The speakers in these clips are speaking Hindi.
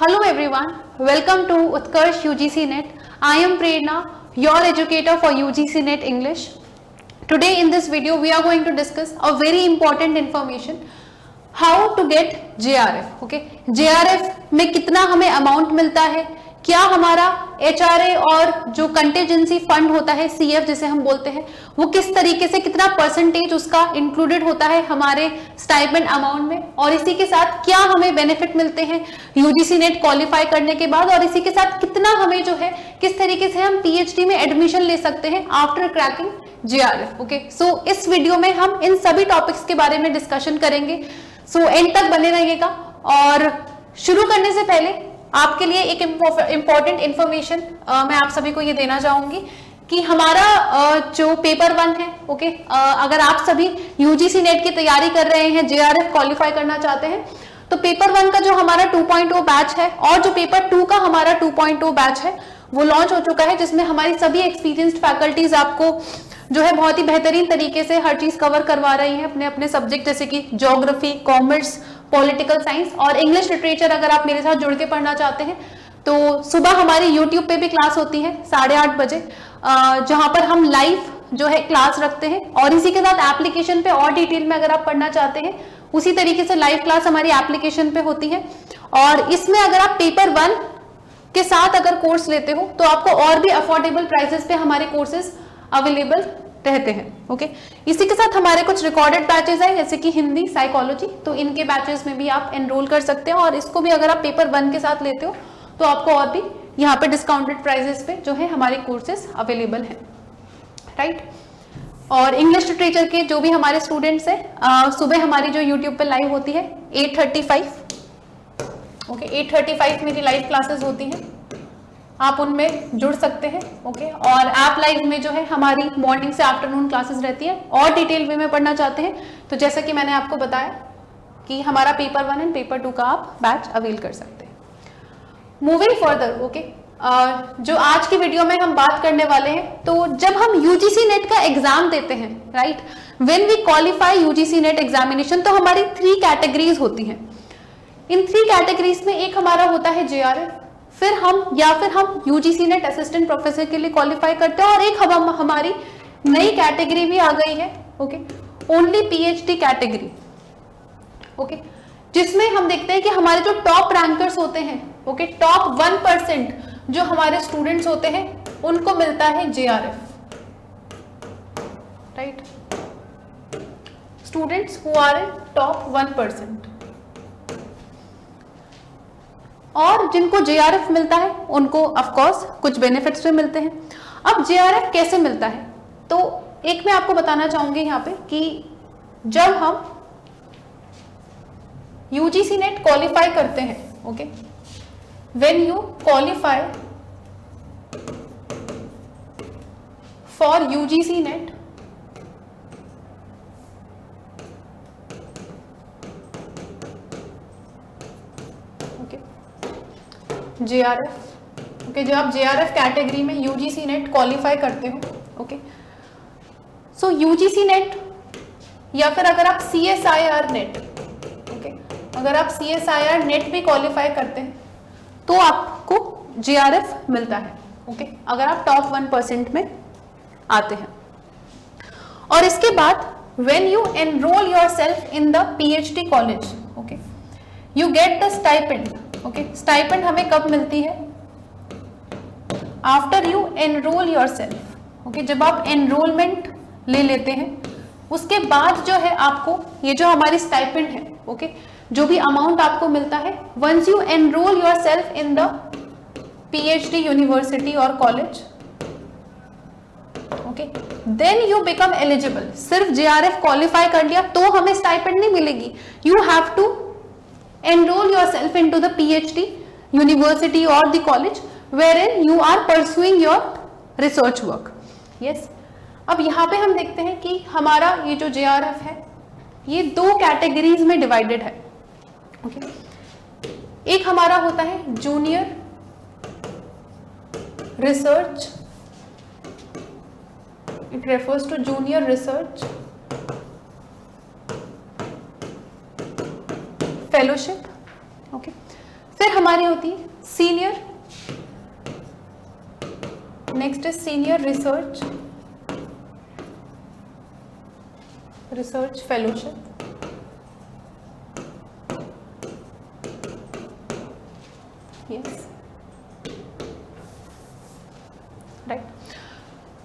Hello everyone, welcome to Utkarsh UGC Net. I am Prerna, your educator for UGC Net English. Today in this video we are going to discuss a very important information, how to get JRF. Okay, JRF में कितना हमें अमाउंट मिलता है, क्या हमारा HRA और जो कंटेजेंसी फंड होता है CF जिसे हम बोलते हैं, वो किस तरीके से कितना परसेंटेज उसका इंक्लूडेड होता है हमारे स्टाइपेंड अमाउंट में, और इसी के साथ क्या हमें बेनिफिट मिलते हैं यूजीसी नेट क्वालिफाई करने के बाद, और इसी के साथ कितना हमें जो है किस तरीके से हम PhD में एडमिशन ले सकते हैं आफ्टर क्रैकिंग JRF. ओके, सो इस वीडियो में हम इन सभी टॉपिक्स के बारे में डिस्कशन करेंगे. सो एंड तक बने रहिएगा. और शुरू करने से पहले आपके लिए एक इम्पॉर्टेंट इंफॉर्मेशन मैं आप सभी को ये देना चाहूंगी कि हमारा जो पेपर 1 है, ओके, अगर आप सभी यूजीसी नेट की तैयारी कर रहे हैं, JRF क्वालिफाई करना चाहते हैं, तो पेपर 1 का जो हमारा 2.0 बैच है और जो पेपर 2 का हमारा 2.0 बैच है वो लॉन्च हो चुका है, जिसमें हमारी सभी एक्सपीरियंस्ड फैकल्टीज आपको जो है बहुत ही बेहतरीन तरीके से हर चीज कवर करवा रही है अपने अपने सब्जेक्ट, जैसे कि ज्योग्राफी, कॉमर्स, पॉलिटिकल साइंस और इंग्लिश लिटरेचर. अगर आप मेरे साथ जुड़ के पढ़ना चाहते हैं तो सुबह हमारी यूट्यूब पे भी क्लास होती है 8:30 बजे, जहां पर हम लाइव जो है क्लास रखते हैं, और इसी के साथ एप्लीकेशन पे और डिटेल में अगर आप पढ़ना चाहते हैं उसी तरीके से लाइव क्लास हमारी एप्लीकेशन पे होती है. और इसमें अगर आप पेपर 1 के साथ अगर कोर्स लेते हो तो आपको और भी अफोर्डेबल प्राइसेस पे हमारे कोर्सेज अवेलेबल रहते हैं. ओके, इसी के साथ हमारे कुछ रिकॉर्डेड बैचेस हैं जैसे कि हिंदी, साइकोलॉजी, तो इनके बैचेस में भी आप एनरोल कर सकते हैं, और इसको भी अगर आप पेपर 1 के साथ लेते हो तो आपको और भी यहाँ पे डिस्काउंटेड प्राइसेस पे जो है हमारे कोर्सेज अवेलेबल हैं, राइट. और इंग्लिश लिटरेचर के जो भी हमारे स्टूडेंट्स हैं, सुबह हमारी जो यूट्यूब पे लाइव होती है 8:35, ओके, 8:35 मेरी लाइव क्लासेस होती हैं, आप उनमें जुड़ सकते हैं. ओके, और ऐप लाइव में जो है हमारी मॉर्निंग से आफ्टरनून क्लासेस रहती है. और डिटेल वे में पढ़ना चाहते हैं तो जैसा कि मैंने आपको बताया कि हमारा पेपर 1 एंड पेपर 2 का आप बैच अवेल कर सकते हैं. मूविंग फर्दर, ओके, जो आज की वीडियो में हम बात करने वाले हैं, तो जब हम यूजीसी नेट का एग्जाम देते हैं, right, when we qualify UGC NET examination, तो हमारी 3 कैटेगरीज होती हैं. इन 3 कैटेगरीज में एक हमारा होता है JRF, फिर हम यूजीसी नेट असिस्टेंट प्रोफेसर के लिए क्वालिफाई करते हैं, और एक हमारी नई कैटेगरी भी आ गई है, okay, only PhD category. Okay, जिसमें हम देखते हैं कि हमारे जो टॉप रैंकर्स होते हैं, ओके, टॉप 1% जो हमारे स्टूडेंट्स होते हैं उनको मिलता है JRF, right. Students who are in top 1%, और जिनको JRF मिलता है उनको ऑफ कोर्स कुछ बेनिफिट्स भी मिलते हैं. अब JRF कैसे मिलता है, तो एक मैं आपको बताना चाहूंगी यहाँ पे कि जब हम यूजीसी नेट क्वालिफाई करते हैं, okay, when you qualify for UGC net, JRF, okay, जब आप JRF कैटेगरी में यूजीसी नेट क्वालिफाई करते हो, ओके, सो यूजीसी नेट या फिर अगर आप CSIR नेट, ओके, अगर आप CSIR नेट भी क्वालिफाई करते हैं तो आपको JRF मिलता है, ओके, अगर आप टॉप 1% में आते हैं. और इसके बाद when you enrol yourself in the PhD college, okay, you get the stipend. Okay, stipend हमें कब मिलती है, after you enrol yourself. Okay, जब आप एनरोलमेंट ले लेते हैं उसके बाद जो है आपको ये जो हमारी स्टाइपेंड है, ओके, जो भी अमाउंट आपको मिलता है, once you enrol yourself in the PhD university और college, okay, then you become eligible. सिर्फ JRF क्वालिफाई कर लिया तो हमें स्टाइपेंड नहीं मिलेगी, you have to enroll yourself into the PhD university or the college wherein you are pursuing your research work. Yes. अब यहाँ पे हम देखते हैं कि हमारा ये जो JRF है ये 2 कैटेगरीज में डिवाइडेड है. ओके, एक हमारा होता है junior research, it refers to junior research fellowship. Okay, फिर हमारी होती है senior, next is senior research fellowship, yes right.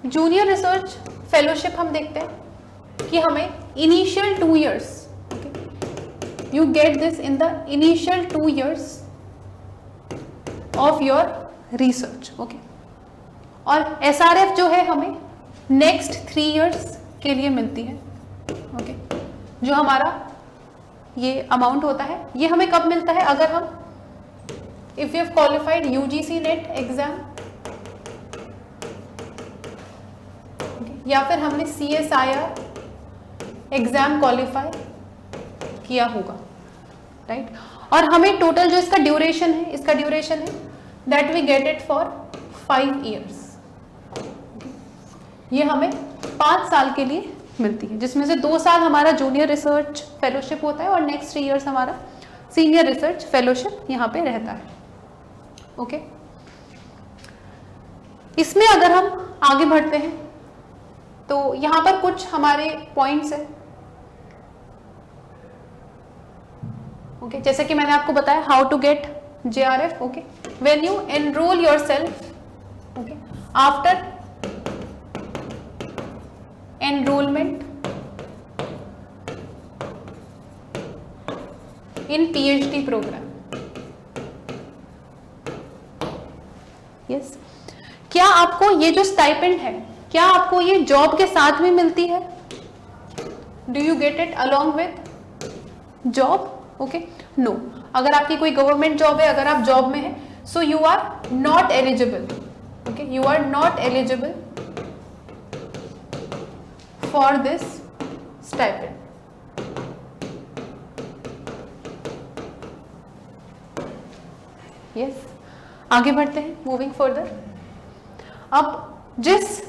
Junior research fellowship हम देखते हैं कि हमें initial 2 years, you get this in the initial 2 years of your research, okay? और SRF जो है हमें next 3 years के लिए मिलती है, okay? जो हमारा ये अमाउंट होता है ये हमें कब मिलता है? अगर हम if you have qualified UGC NET exam, okay? या फिर हमने CSIR एग्जाम क्वालिफाई किया होगा, राइट? और हमें टोटल जो इसका ड्यूरेशन है that we get it for 5 years, ये हमें 5 साल के लिए मिलती है, जिसमें से 2 साल हमारा जूनियर रिसर्च फेलोशिप होता है और नेक्स्ट 3 years हमारा सीनियर रिसर्च फेलोशिप यहाँ पे रहता है, ओके? इसमें अगर हम आगे बढ़ते हैं तो यहाँ पर कुछ हमारे पॉइंट्स हैं, ओके? जैसे कि मैंने आपको बताया how to get JRF, okay? When you enrol yourself, okay, after enrolment in PhD programme, yes. क्या आपको ये जो स्टाइपेंड है क्या आपको ये जॉब के साथ में मिलती है? Do you get it along with job? Okay, no. अगर आपकी कोई गवर्नमेंट जॉब है, अगर आप जॉब में है, so you are not eligible, okay, you are not eligible for this stipend. Yes, आगे बढ़ते हैं, मूविंग फर्दर। अब जिस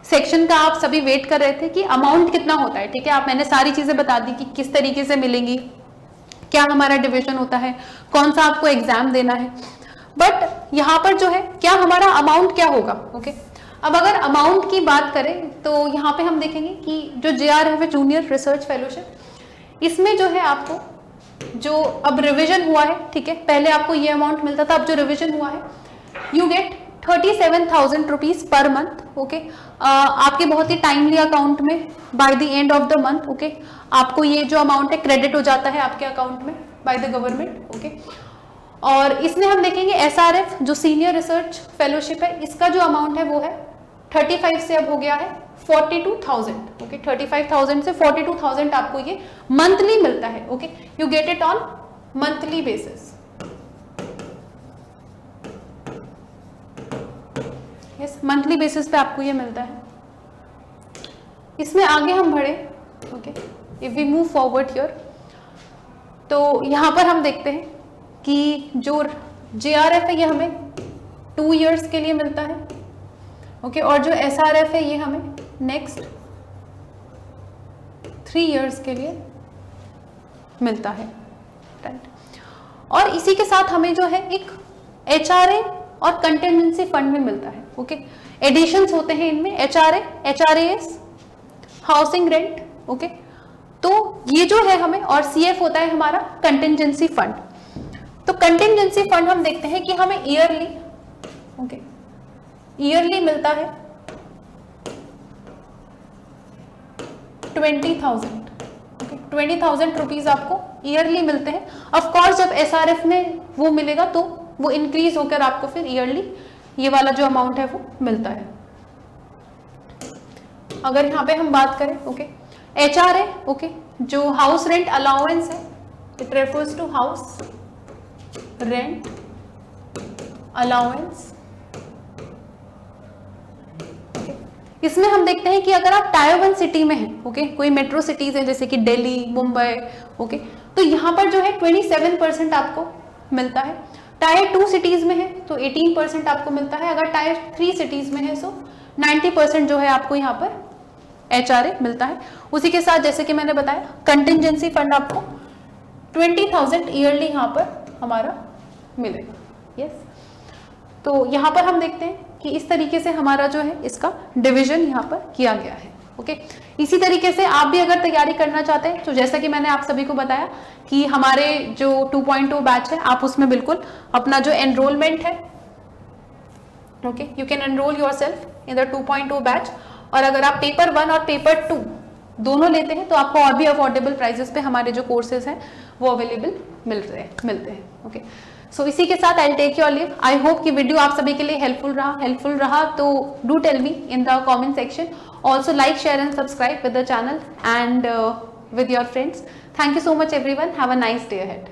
सेक्शन का आप सभी वेट कर रहे थे कि अमाउंट कितना होता है, ठीक है, आप मैंने सारी चीजें बता दी कि किस तरीके से मिलेंगी, क्या हमारा डिवीजन होता है, कौन सा आपको एग्जाम देना है, बट यहाँ पर जो है क्या हमारा अमाउंट क्या होगा, ओके? अब अगर अमाउंट की बात करें तो यहाँ पे हम देखेंगे कि जो JRF है जूनियर रिसर्च फेलोशिप, इसमें जो है आपको जो अब रिविजन हुआ है, ठीक है, पहले आपको ये अमाउंट मिलता था, अब जो रिविजन हुआ है you get 37,000 rupees per month, okay? आपके बहुत ही टाइमली अकाउंट में by the end of the month, okay, आपको ये जो अमाउंट है क्रेडिट हो जाता है आपके अकाउंट में बाय द गवर्नमेंट, ओके? और इसमें हम देखेंगे SRF जो सीनियर रिसर्च फेलोशिप है, इसका जो अमाउंट है वो है 35 से अब हो गया है 42,000, ओके? 35,000 से 42,000 आपको ये मंथली मिलता है, okay? You get it on monthly basis, yes, monthly basis पे आपको ये मिलता है। इसमें आगे हम बढ़े, okay, if we move forward here, तो यहाँ पर हम देखते हैं कि जो JRF है ये हमें 2 years के लिए मिलता है, ओके, और जो SRF है ये हमें नेक्स्ट 3 years के लिए मिलता है, राइट? और इसी के साथ हमें जो है एक HRA और कंटिजेंसी फंड में मिलता है, ओके? एडिशंस होते हैं इनमें, HRAS, हाउसिंग रेंट, ओके? तो ये जो है हमें, और CF होता है हमारा कंटिजेंसी फंड। तो कंटिजेंसी फंड हम देखते हैं कि हमें ईयरली, ओके, ईयरली मिलता है 20,000, ओके? 20,000 रुपीज आपको ईयरली मिलते हैं। ऑफ कोर्स जब SRF में वो मिलेगा तो वो इंक्रीज होकर आपको फिर ईयरली ये वाला जो अमाउंट है वो मिलता है। अगर यहाँ पे हम बात करें, ओके, HRA, ओके, जो हाउस रेंट अलाउंस है, it refers to house rent allowance, okay? इसमें हम देखते हैं कि अगर आप टायर 1 सिटी में हैं, ओके, कोई मेट्रो सिटीज है जैसे कि दिल्ली, मुंबई, ओके, तो यहाँ पर जो है 27% आपको मिलता है। टायर 2 सिटीज में है तो 18% आपको मिलता है। अगर टायर 3 सिटीज में है तो 90% जो है आपको यहाँ पर HRA मिलता है। उसी के साथ जैसे कि मैंने बताया कंटिजेंसी फंड आपको 20,000 ईयरली यहाँ पर हमारा मिलेगा। यस, तो यहाँ पर हम देखते हैं कि इस तरीके से हमारा जो है इसका डिवीजन यहाँ पर किया गया है। ओके, इसी तरीके से आप भी अगर तैयारी करना चाहते हैं तो जैसा कि मैंने आप सभी को बताया कि हमारे जो 2.2 बैच है आप उसमें बिल्कुल अपना जो एनरोलमेंट है, okay, you can enrol yourself in the 2.2 batch. और अगर आप पेपर 1 और पेपर 2 दोनों लेते हैं तो आपको और भी अफोर्डेबल प्राइसेस पे हमारे जो कोर्सेज हैं वो अवेलेबल मिलते हैं। ओके, सो इसी के साथ I take your leave. I hope कि वीडियो आप सभी के लिए हेल्पफुल रहा तो do tell me in the comment section. Also like, share and subscribe with the channel and with your friends. Thank you so much everyone. Have a nice day ahead.